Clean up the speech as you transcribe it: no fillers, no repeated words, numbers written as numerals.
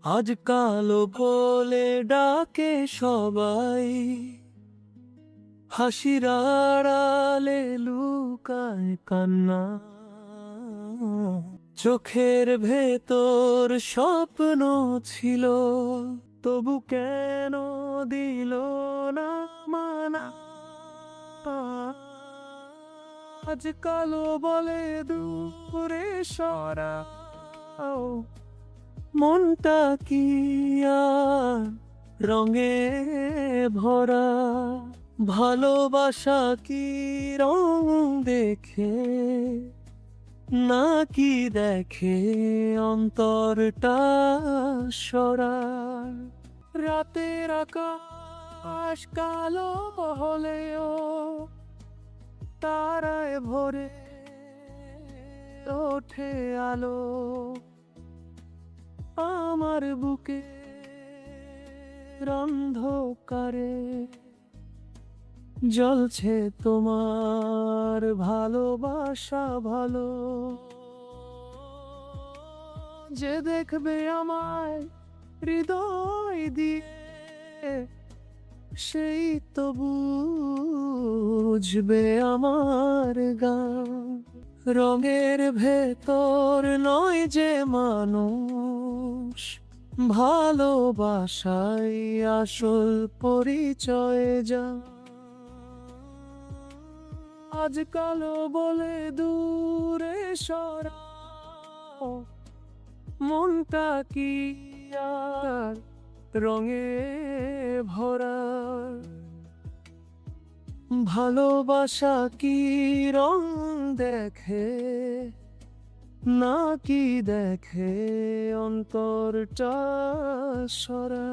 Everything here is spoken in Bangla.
আজ কালো বলে ডাকে সবাই, হাসির আড়ালে লুকায় কান্না। চোখের ভেতর স্বপ্ন ছিল, তবু কেন দিল না মানা। আজ কালো বলে দূরে সরা, মনটা কি আর রঙে ভরা। ভালোবাসা কি রং দেখে, নাকি দেখে অন্তরটা সরা। রাতের আকাশ কালো হলেও তারায় ভরে ওঠে আলো। আমার বুকে অন্ধকারে জ্বলছে তোমার ভালোবাসা ভালো। যে দেখবে আমায় হৃদয় দিয়ে, সেই তো বুঝবে আমার গান। রঙের ভেতর নয় যে মানুষ, ভালোবাসাই আসল পরিচয় যা। আজ কালো বলে দূরে সরা, মনটা কি আর রঙে ভরা। ভালোবাসা কি রং দেখে, নাকি দেখে অন্তরটা সরা।